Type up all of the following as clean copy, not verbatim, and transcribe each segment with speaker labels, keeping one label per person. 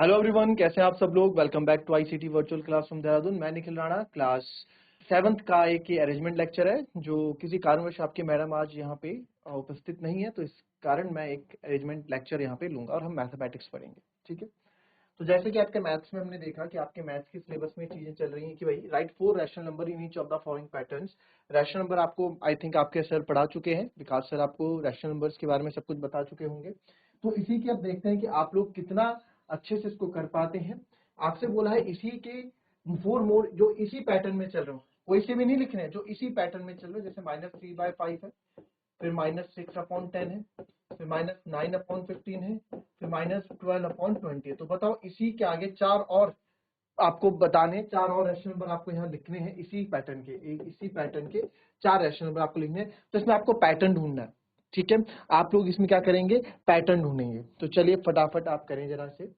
Speaker 1: Hello everyone, कैसे हैं आप सब लोग। Welcome back to ICT virtual classroom Dehradun. मैं निखिल राणा। क्लास 7th का एक अरेंजमेंट लेक्चर है जो किसी कारणवश आपकी मैडम आज यहाँ पे उपस्थित नहीं है, तो इस कारण मैं एक अरेंजमेंट लेक्चर यहाँ पे लूंगा और हम मैथमेटिक्स पढ़ेंगे। ठीक है, तो जैसे कि आपके मैथ्स में हमने देखा कि आपके मैथ्स के सिलेबस में चीजें चल रही हैं कि भाई right 4 rational number in each of the following patterns. Rational number आपको आई थिंक आपके सर पढ़ा चुके हैं, विकास सर आपको रैशनल नंबर्स के बारे में सब कुछ बता चुके होंगे। तो इसी की अब देखते हैं कि आप लोग कितना अच्छे से इसको कर पाते हैं। आपसे बोला है इसी के 4 मोर जो इसी पैटर्न में चल रहे हो, कोई से भी नहीं लिखने हैं, जो इसी पैटर्न में चल रहे हो। जैसे -3/5 है, फिर -6/10 है, फिर -9/15 है, फिर -12/20 है। तो बताओ इसी के आगे 4 और आपको बताने, 4 और रैशनल नंबर आपको यहाँ लिखने हैं इसी पैटर्न के। इसी पैटर्न के 4 रैशनल नंबर आपको लिखने हैं। तो इसमें आपको पैटर्न ढूंढना है। ठीक है, आप लोग इसमें क्या करेंगे, पैटर्न ढूंढेंगे। तो चलिए फटाफट आप करें जरा से।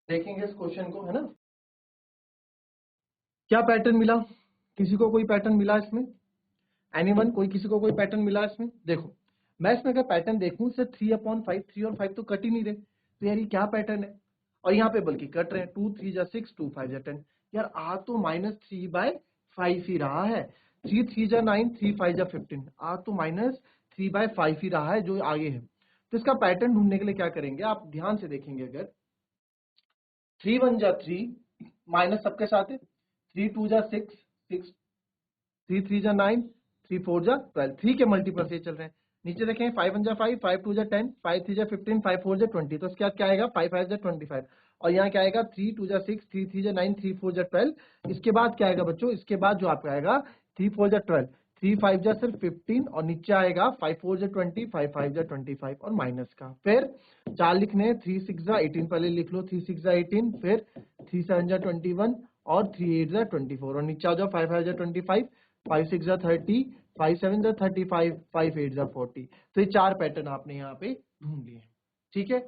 Speaker 1: देखेंगे इस क्वेश्चन को, है ना। क्या पैटर्न मिला, किसी को कोई पैटर्न मिला इसमें? एनीवन, कोई किसी को कोई पैटर्न मिला इसमें? देखो मैं इसमें अगर पैटर्न देखूं, से 3/5, 3 और 5 तो कट ही नहीं रहे, तो यार ये क्या पैटर्न है। और यहाँ पे बल्कि कट रहे हैं, 2 3 जा 6, 2 5 जा 10। यार आ तो -3/5 ही रहा है। 3 3 जा 9, 3 5 जा 15, आ तो -3/5 ही रहा है जो आगे है। तो इसका पैटर्न ढूंढने के लिए क्या करेंगे, आप ध्यान से देखेंगे। अगर 3 1 जा 3, माइनस सबके साथ है, 3 2 जा 6, 6, 3 3 जा 9, 3 4 जा 12, 3 के मल्टीपल से चल रहे हैं। नीचे देखें 5 1 जा 5, 5 2 जा 10, 5 3 जा 15, 5 4 जा 20। तो इसके बाद क्या आएगा, 5 5 जा 25। और यहाँ क्या आएगा, 3 2 जा 6, 3 3 जा 9, 3 4 जा 12। इसके बाद क्या आएगा बच्चों, इसके बाद जो आपका आएगा 3 4 जा 12, 3 5 जा सिर्फ 15, और नीचे आएगा 5 4 जा 20, 5 5 जा 25 और माइनस का। फिर 4 लिखने, 3 6 जा 18, पहले लिख लो 3 6 जा 18, फिर 3 7 जा 21 और 3 8 जा 24, और नीचे आ जाओ 5 5 जा 25, 5 6 जा 30, 5 7 जा 35, 5 8 जा 40। तो ये 4 पैटर्न आपने यहाँ पे ढूंढ लिए। ठीक है,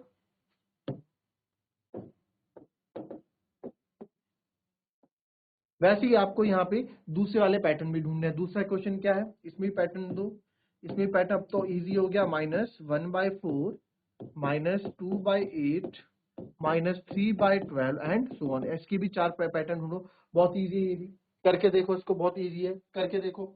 Speaker 1: वैसे ही आपको यहाँ पे दूसरे वाले पैटर्न भी ढूंढने हैं। दूसरा क्वेश्चन क्या है, इसमें भी पैटर्न दो। इसमें पैटर्न अब तो इजी हो गया, -1/4, -2/8, -3/12 एंड सो ऑन। इसकी भी 4 पैटर्न ढूंढो। बहुत इजी है ये भी, करके देखो इसको, बहुत इजी है, करके देखो।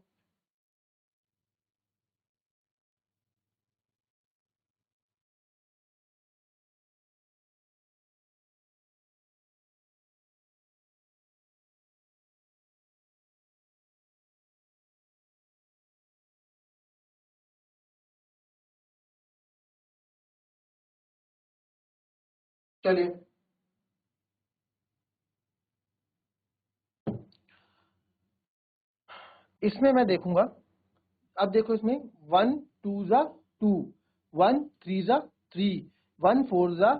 Speaker 1: चलिए इसमें मैं देखूंगा। अब देखो इसमें 1 2 जा 2, 1 3 जा 3, 1 4 जा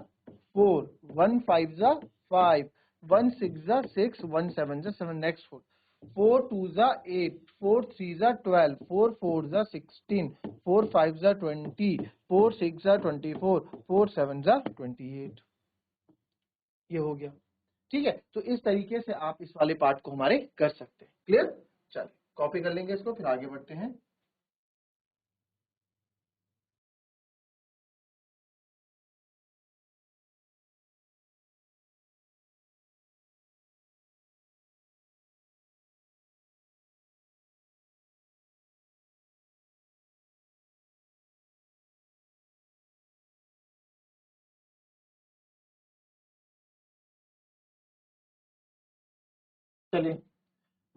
Speaker 1: 4, 1 5 जा 5, 1 6 जा 6, 1 7 जा 7। नेक्स्ट 4, 4 2 जा 8, 4 3 जा 12, 4 4 जा 16, 4 5 जा 20, 4 6 जा 24, 4 7 जा 28। ये हो गया। ठीक है, तो इस तरीके से आप इस वाले पार्ट को हमारे कर सकते हैं। क्लियर? चलिए कॉपी कर लेंगे इसको, फिर आगे बढ़ते हैं। चलिए,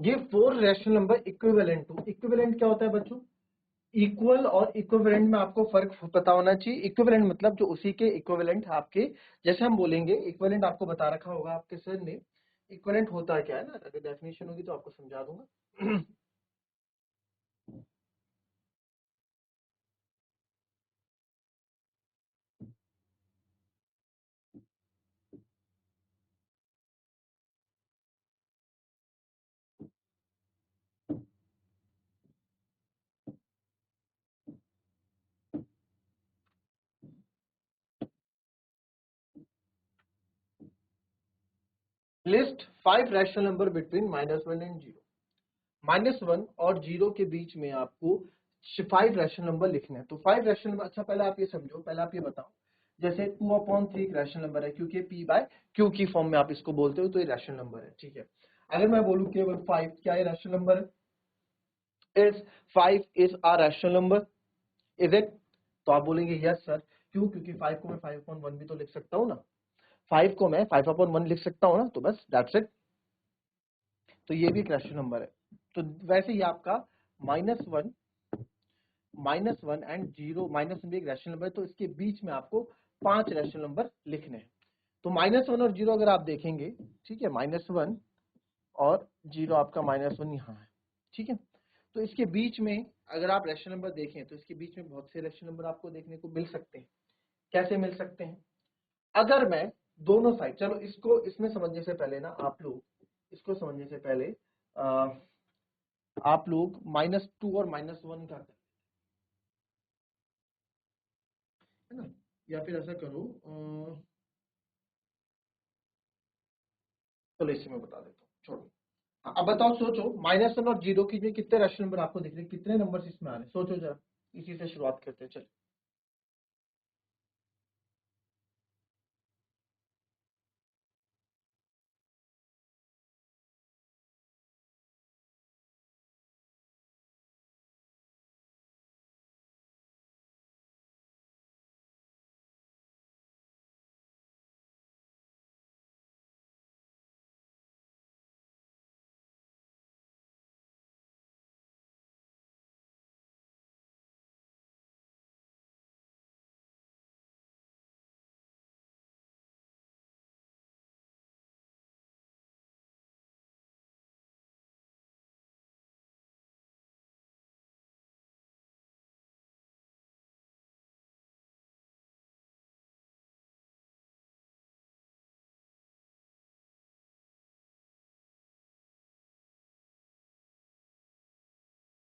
Speaker 1: ये 4 rational number equivalent to, equivalent क्या होता है बच्चों, इक्वल और इक्विवेलेंट में आपको फर्क पता होना चाहिए। इक्विवेलेंट मतलब जो उसी के इक्विवेलेंट आपके, जैसे हम बोलेंगे इक्विवेलेंट, आपको बता रखा होगा आपके सर ने इक्विवेलेंट होता क्या है ना, अगर डेफिनेशन होगी तो आपको समझा दूंगा। List 5 rational number between -1 and 0। -1 और 0 के बीच में आपको 5 रैशनल नंबर लिखने हैं। तो 5 रैशनल नंबर, अच्छा पहले आप ये समझो, पहले आप ये बताओ, जैसे 2/3 एक रैशनल नंबर है क्योंकि p बाय q की फॉर्म में आप इसको बोलते हो, तो ये रैशनल नंबर है, ठीक है। अगर मैं बोलूं केवल 5, क्या ये रैशनल नंबर है? Is 5 is a rational number, is it? तो आप बोलेंगे यस सर। क्यों? क्योंकि 5 को मैं 5/1 भी तो लिख सकता हूँ ना, 5 को मैं 5/1 लिख सकता हूँ ना, तो बस दैट्स इट। तो ये भी एक रैशनल नंबर है। तो वैसे ही आपका -1 एंड 0, -1 भी एक रैशनल नंबर है, तो इसके बीच में आपको 5 रैशनल नंबर लिखने हैं। तो -1 और 0 अगर आप देखेंगे, ठीक है, -1 और 0 आपका -1 यहाँ है, ठीक है। तो इसके बीच में अगर आप रैशनल नंबर देखें तो इसके बीच में बहुत से रैशनल नंबर आपको देखने को मिल सकते हैं। कैसे मिल सकते हैं? अगर मैं दोनों साइड, चलो इसको, इसमें समझने से पहले ना आप लोग, इसको समझने से पहले आप लोग -2 और -1 का करें, है ना, या फिर ऐसा करो, चलो इसी में बता देता हूँ, छोड़ो। अब बताओ, सोचो, -1 और 0 की में कितने रैशनल नंबर आपको दिख रहे हैं, कितने नंबर इसमें आ रहे हैं, सोचो जरा। इसी से शुरुआत करते हैं, चलो।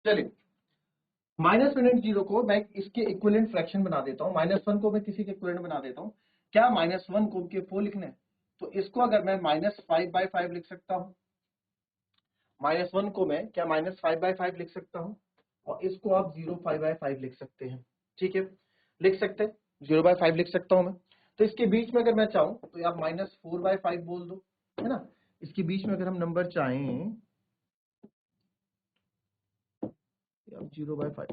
Speaker 1: चलिए, -1 एंड 0 को मैं इसके इक्विवेलेंट फ्रैक्शन बना देता हूँ, -1 को मैं किसी के इक्विवेलेंट बना देता हूँ। क्या -1 को के 4 लिखना है? तो इसको अगर मैं -5/5 लिख सकता हूँ, -1 को मैं क्या -5/5 लिख सकता हूँ, और इसको आप 0/5 लिख सकते हैं, ठीक है, लिख सकते हैं, 0/5 लिख सकता हूँ मैं। तो इसके बीच में अगर मैं चाहूँ तो आप -4/5 बोल दो, है ना। इसके बीच में अगर हम नंबर चाहें, अब 0/5,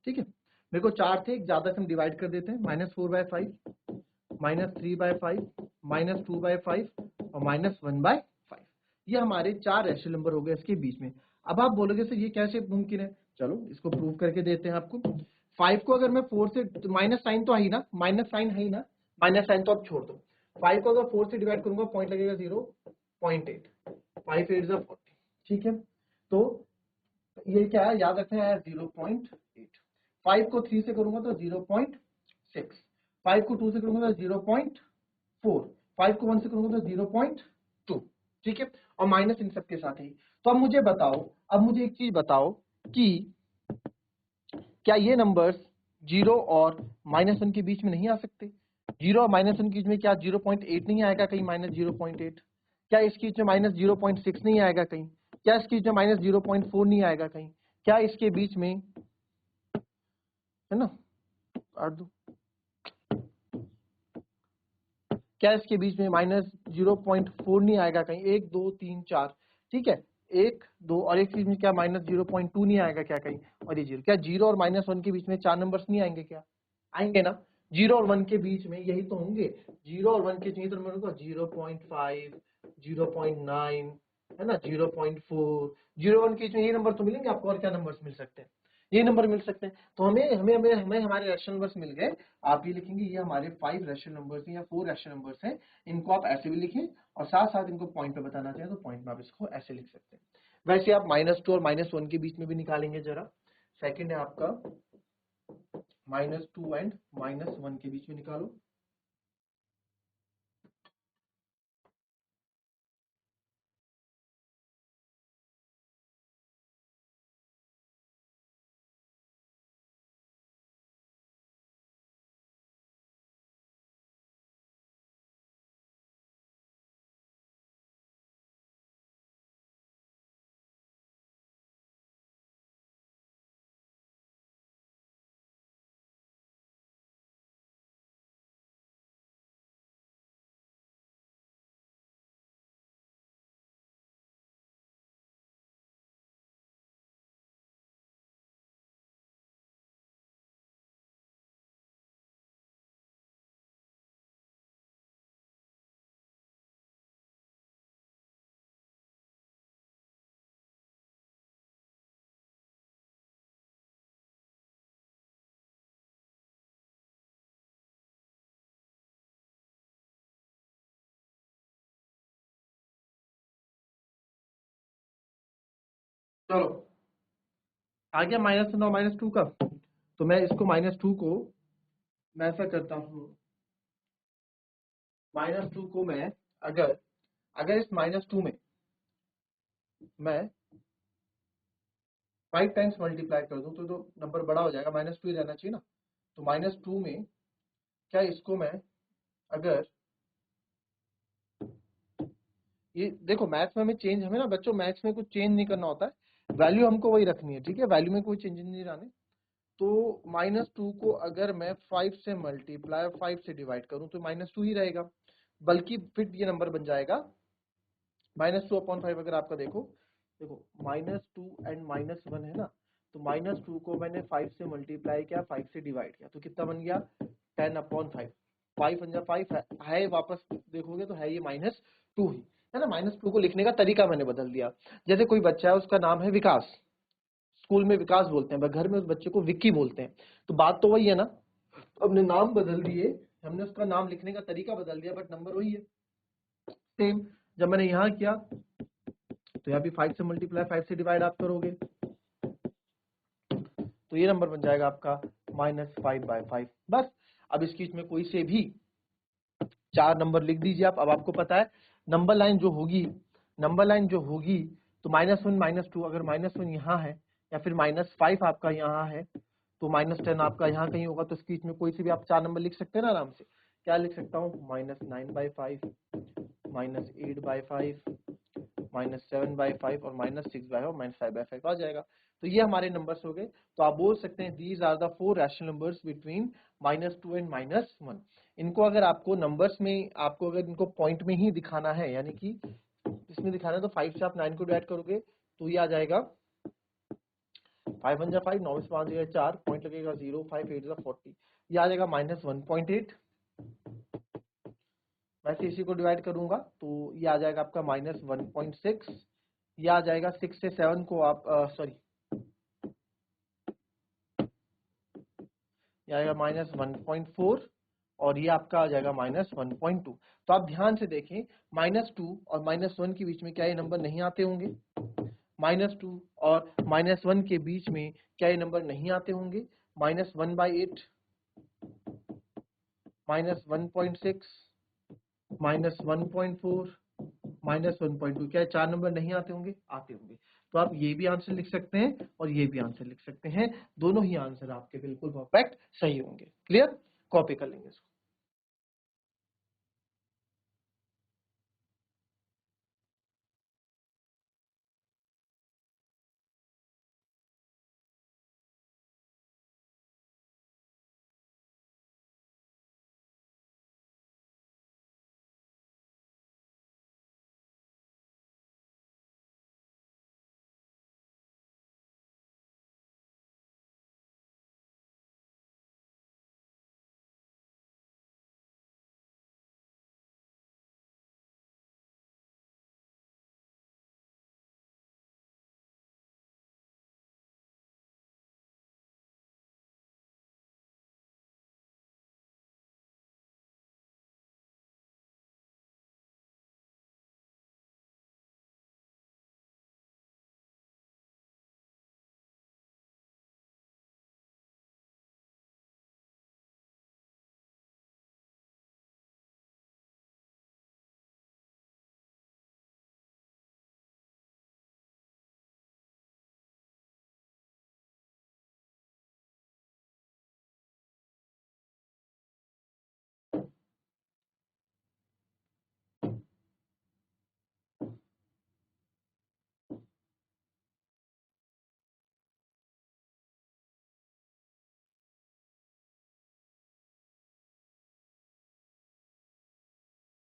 Speaker 1: ठीक है। मेरे को 4 थे, एक ज्यादा से हम डिवाइड कर देते हैं, -4/5, -3/5, -2/5 और -1/5। ये हमारे 4 रैशनल नंबर हो गए इसके बीच में। अब आप बोलोगे सर ये कैसे मुमकिन है? चलो इसको प्रूव करके देते हैं आपको। 5 को अगर मैं 4 से, माइनस साइन तो है ही ना, माइनस साइन है ही ना, माइनस साइन तो आप छोड़ दो। 5 को अगर 4 से डिवाइड करूंगा, पॉइंट लगेगा 0.8, 5 8 40, ठीक है। तो ये क्या है, याद रखना है, 0.8। 5 को 3 से करूंगा तो 0.6, 5 को 2 से करूंगा तो 0.4, 5 को 1 से करूंगा तो 0.2, ठीक है। और माइनस इन सबके साथ ही। तो अब मुझे बताओ, अब मुझे एक चीज बताओ कि क्या ये नंबर्स 0 और -1 के बीच में नहीं आ सकते? 0 और -1 के बीच में क्या 0.8 नहीं आएगा कहीं, -0.8? क्या इसके बीच में -0.6 नहीं आएगा कहीं? क्या इसके बीच में -0.4 नहीं आएगा कहीं? क्या इसके बीच में, है ना, काट दो, क्या इसके बीच में -0.4 नहीं आएगा कहीं? 1 2 3 4, ठीक है, 1 2, और एक चीज में क्या -0.2 नहीं आएगा क्या कहीं? और ये 0, क्या 0 और -1 के बीच में 4 नंबर्स नहीं आएंगे क्या? आएंगे ना। 0 और 1 के बीच में यही तो होंगे, 0 और 1 के बीच में तो नंबर होगा 0.5, 0.9, है ना, 0.4, 0 1 के बीच में यही नंबर तो मिलेंगे आपको, और क्या नंबर्स मिल सकते हैं? ये नंबर मिल सकते हैं। तो हमें हमें हमें हमें हमारे रैशनल नंबर्स मिल गए। आप ये लिखेंगे ये हमारे 5 रैशनल नंबर्स हैं या 4 रैशनल नंबर्स हैं। इनको आप ऐसे भी लिखें और साथ साथ इनको पॉइंट पे बताना चाहें तो पॉइंट में आप इसको ऐसे लिख सकते हैं। वैसे आप -2 और -1 के बीच में भी निकालेंगे जरा। सेकंड है आपका -2 एंड -1 के बीच में निकालो। चलो आ गया -1 और -2 का। तो मैं इसको -2 को मैं ऐसा करता हूँ, -2 को मैं अगर अगर इस -2 में मैं 5 टाइम्स मल्टीप्लाई कर दूं तो नंबर बड़ा हो जाएगा, -2 ही रहना चाहिए ना। तो -2 में क्या इसको मैं अगर ये देखो मैथ्स में हमें चेंज, हमें ना बच्चों मैथ्स में कुछ चेंज नहीं करना होता है, वैल्यू हमको वही रखनी है, ठीक है, वैल्यू में कोई चेंज नहीं लाने। तो -2 को अगर मैं 5 से मल्टीप्लाई 5 से डिवाइड करूं तो -2 ही रहेगा, बल्कि फिर ये नंबर बन जाएगा -2/5। अगर आपका देखो देखो -2 एंड -1 है ना, तो -2 को मैंने 5 से मल्टीप्लाई किया, 5 से डिवाइड किया, तो कितना बन गया 10/5। 5 है वापस देखोगे तो है ये -2 ही है ना। -2 को लिखने का तरीका मैंने बदल दिया। जैसे कोई बच्चा है उसका नाम है विकास, स्कूल में विकास बोलते हैं, घर में उस बच्चे को विक्की बोलते हैं, तो बात तो वही है ना। हमने नाम बदल दिए, हमने उसका नाम लिखने का तरीका बदल दिया, बट नंबर वही है सेम। जब मैंने यहाँ किया तो यहाँ भी 5 से मल्टीप्लाई 5 से डिवाइड आप करोगे तो ये नंबर बन जाएगा आपका -5/5। बस अब इसकी इसमें कोई से भी 4 नंबर लिख दीजिए आप। अब आपको पता है नंबर लाइन जो होगी, नंबर लाइन जो होगी, तो -1 -2, अगर -1 यहाँ है या फिर -5 आपका यहाँ है तो -10 आपका यहाँ कहीं होगा, तो इसकी इसमें कोई से भी आप 4 नंबर लिख सकते हैं ना आराम से। क्या लिख सकता हूँ -9/5, -8/5, -7/5 और -6/5 और -5/5 आ जाएगा। तो ये हमारे नंबर्स हो गए। तो आप बोल सकते हैं these are the 4 rational numbers between -2 and -1। इनको अगर आपको नंबर्स में, आपको अगर इनको पॉइंट में ही दिखाना है, यानी कि इसमें दिखाना है, तो 5 से आप 9 को डिवाइड करोगे तो ये आ जाएगा 5 1 5, 9 से 5 4, पॉइंट लगेगा 0, 5 8 40, ये आ जाएगा -1.8। वैसे इसी को डिवाइड करूंगा तो ये आ जाएगा आपका -1.6। ये आ जाएगा 6 से 7 को आप सॉरी ये आएगा -1.4 और ये आपका आ जाएगा -1.2। तो आप ध्यान से देखें -2 और -1 के बीच में क्या ये नंबर नहीं आते होंगे? -2 और -1 के बीच में क्या ये नंबर नहीं आते होंगे? -1/8, -1.6, -1.4, -1.2, क्या 4 नंबर नहीं आते होंगे? आते होंगे। तो आप ये भी आंसर लिख सकते हैं और ये भी आंसर लिख सकते हैं, दोनों ही आंसर आपके बिल्कुल परफेक्ट सही होंगे। क्लियर? कॉपी कर लेंगे इसको।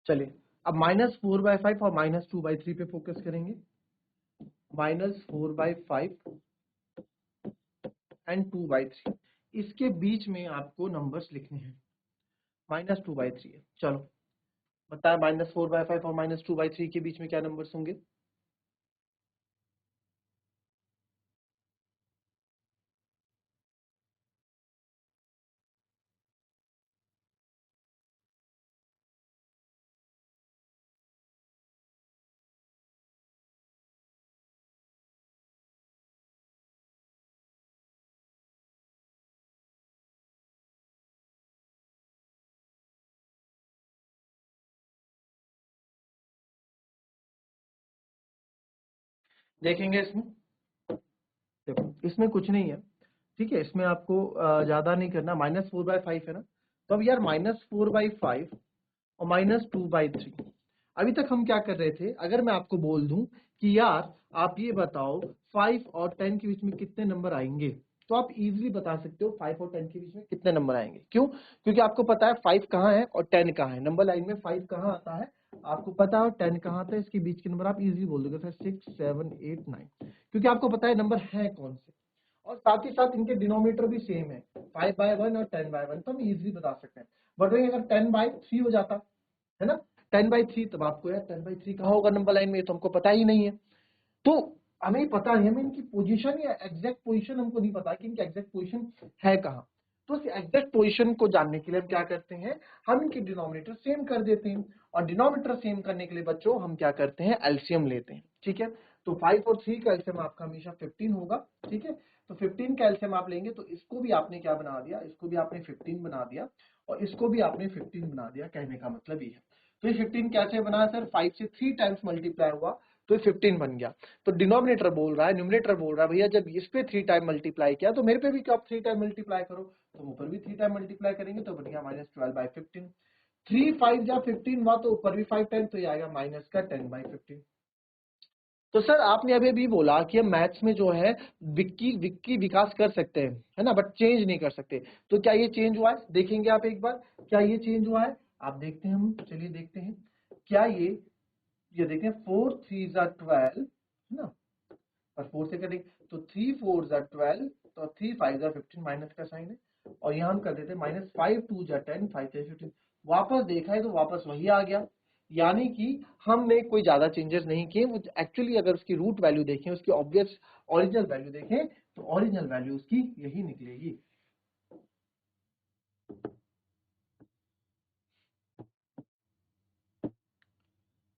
Speaker 1: चलिए अब -4/5 और -2/3 पे फोकस करेंगे। -4/5 एंड 2/3 इसके बीच में आपको नंबर्स लिखने हैं। -2/3 है, चलो बताए -4/5 और -2/3 के बीच में क्या नंबर्स होंगे। देखेंगे इसमें, देखो इसमें कुछ नहीं है, ठीक है, इसमें आपको ज्यादा नहीं करना। -4/5 है ना, तो अब यार -4/5 और -2/3 अभी तक हम क्या कर रहे थे। अगर मैं आपको बोल दूं कि यार आप ये बताओ 5 और 10 के बीच में कितने नंबर आएंगे, तो आप इजीली बता सकते हो 5 और 10 के बीच में कितने नंबर आएंगे। क्यों? क्योंकि आपको पता है 5 कहाँ है और 10 कहाँ है। नंबर लाइन में 5 कहाँ आता है आपको पता है और 10 कहाँ आता है, इसके बीच के नंबर आप इजीली बोल दोगे। 6 7 8 9, क्योंकि आपको पता है नंबर है कौन से, और साथ ही साथ इनके डिनोमिनेटर भी सेम है, 5/1 और 10/1, तो हम इजीली बता सकते हैं। बट अगर 10/3 हो जाता है ना, 10/3, तब आपको यार 10/3 कहाँ होगा नंबर लाइन में, ये तो हमको पता ही नहीं है। तो हमें पता नहीं, हमें इनकी पोजीशन या एग्जैक्ट पोजीशन हमको नहीं पता कि इनकी एग्जैक्ट पोजीशन है कहाँ। तो इस एग्जैक्ट पोजीशन को जानने के लिए हम क्या करते हैं, हम इनके डिनोमिनेटर सेम कर देते हैं। और डिनोमिनेटर सेम करने के लिए बच्चों हम क्या करते हैं, एलसीएम लेते हैं। ठीक है, तो 5 और 3 का एलसीएम आपका हमेशा 15 होगा। ठीक है, तो 15 का एलसीएम आप लेंगे, तो इसको भी आपने क्या बना दिया, इसको भी आपने 15 बना दिया और इसको भी आपने 15 बना दिया। कहने का मतलब ये है। तो ये 15 कैसे बना सर, 5 से 3 टाइम्स मल्टीप्लाई हुआ तो ये 15 बन गया। तो डिनोमिनेटर बोल रहा है, न्यूमरेटर बोल रहा है भैया जब इस पे 3 टाइम मल्टीप्लाई किया तो मेरे पे भी क्या 3 टाइम मल्टीप्लाई करो, तो ऊपर भी 3 टाइम मल्टीप्लाई करेंगे तो बन गया -12/15। 3 5 जा 15 हुआ तो ऊपर भी 5 टाइम, तो ये आएगा -10/15। तो सर आपने अभी भी बोला कि हम मैथ्स में जो है विक्की विक्की विकास कर सकते हैं, है ना, बट चेंज नहीं कर सकते। तो क्या ये चेंज हुआ है, देखेंगे आप एक बार, क्या ये चेंज हुआ है, आप देखते हैं, हम चलिए देखते हैं क्या ये देखें 4 3 जा 12, है ना, और 4 से करेंगे तो 3 4 जा 12, तो 3 5 जा 15, माइनस का साइन है, और यहाँ हम कर देते हैं -5 2 जा 10, 5 3 15। वापस देखा है तो वापस वही आ गया, यानी कि हमने कोई ज्यादा चेंजेस नहीं किए। वो एक्चुअली अगर उसकी रूट वैल्यू देखें, उसकी ऑब्वियस ओरिजिनल वैल्यू देखें, तो ओरिजिनल वैल्यू उसकी यही निकलेगी।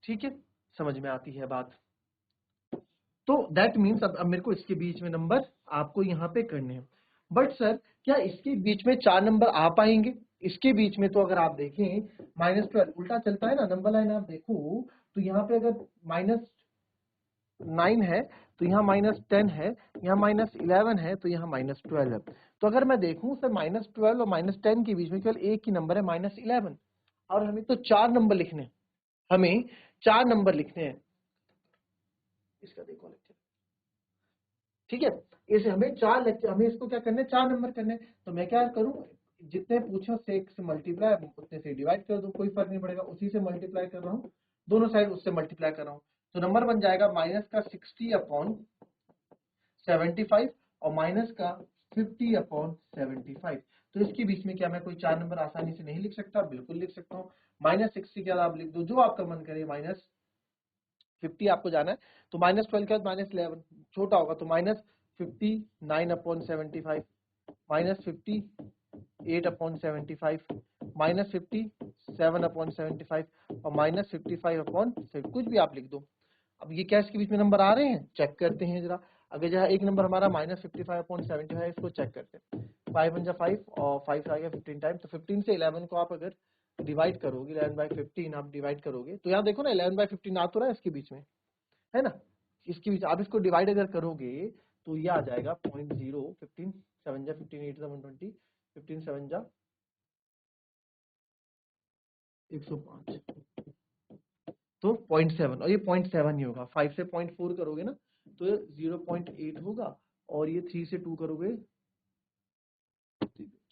Speaker 1: ठीक है, समझ में आती है बात। तो दैट मीन्स अब मेरे को इसके बीच में नंबर आपको यहाँ पे करने हैं। बट सर क्या इसके बीच में 4 नंबर आ पाएंगे, इसके बीच में? तो अगर आप देखें -12 उल्टा चलता है ना, नंबर लाइन आप देखो तो यहाँ पे अगर -9 है तो यहाँ -10 है, यहाँ -11 है तो यहाँ -12 है। तो अगर मैं देखूं सर -12 और -10 के बीच में केवल एक ही नंबर है -11, और हमें तो 4 नंबर लिखने हैं, हमें 4 नंबर लिखने हैं। इसका देखो लेक्चर, ठीक है, इसे हमें 4 लेक्चर, हमें इसको क्या करना है, 4 नंबर करने हैं। तो मैं क्या करूं, जितने पूछे उससे एक से मल्टीप्लाई उतने से डिवाइड कर दूं, कोई फर्क नहीं पड़ेगा, उसी से मल्टीप्लाई कर रहा हूं, दोनों साइड उससे मल्टीप्लाई कर रहा हूं। तो नंबर बन जाएगा -60/75 और -50/75। तो इसके बीच में क्या मैं कोई 4 नंबर आसानी से नहीं लिख सकता? बिल्कुल लिख सकता हूँ। -60 के बाद आप लिख दो जो आपका मन करे, -50 आपको जाना है, तो -12 के बाद -11 छोटा होगा तो -59/75, -58/75, -57/75 और -55/, कुछ भी आप लिख दो। अब ये क्या इसके बीच में नंबर आ रहे हैं, चेक करते हैं जरा। अगर जहाँ एक नंबर हमारा -55/75, इसको चेक करते हैं। 5 1 5 और 5 आ गया 15 टाइम, तो 15 से 11 को आप अगर डिवाइड करोगे, 11/15 आप डिवाइड करोगे, तो यहाँ देखो ना 11/15 आ तो रहा है इसके बीच में, है ना, इसके बीच आप इसको डिवाइड अगर करोगे तो ये आ जाएगा 0.0, 15 7 जा 15 8 जा 120, 15 7 जा 105, तो 0.7, और ये 0.7 ही होगा। 5 से 0.4 करोगे ना तो ये 0.8 होगा, और ये 3 से 2 करोगे,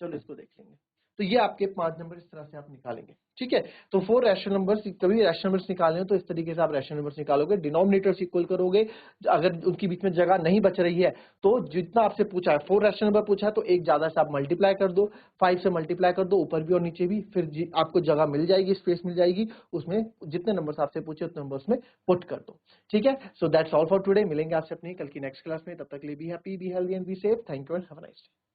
Speaker 1: चलो इसको देख लेंगे। तो ये आपके 5 नंबर इस तरह से आप निकालेंगे, ठीक है। तो 4 रैशनल नंबर्स, कभी रैशनल नंबर्स निकालने हो तो इस तरीके से आप रैशनल नंबर्स निकालोगे, डिनोमिनेटर्स इक्वल करोगे, अगर उनके बीच में जगह नहीं बच रही है तो जितना आपसे पूछा है 4 रैशनल नंबर पूछा है तो एक ज्यादा से आप मल्टीप्लाई कर दो, 5 से मल्टीप्लाई कर दो ऊपर भी और नीचे भी, फिर आपको जगह मिल जाएगी, स्पेस मिल जाएगी, उसमें जितने नंबर्स आपसे पूछे उतने नंबर्स में पुट कर दो, ठीक है। So that's all for today, मिलेंगे आपसे अपनी कल की नेक्स्ट क्लास में, तब तक के लिए be happy, be healthy and be safe. Thank you and have a nice day.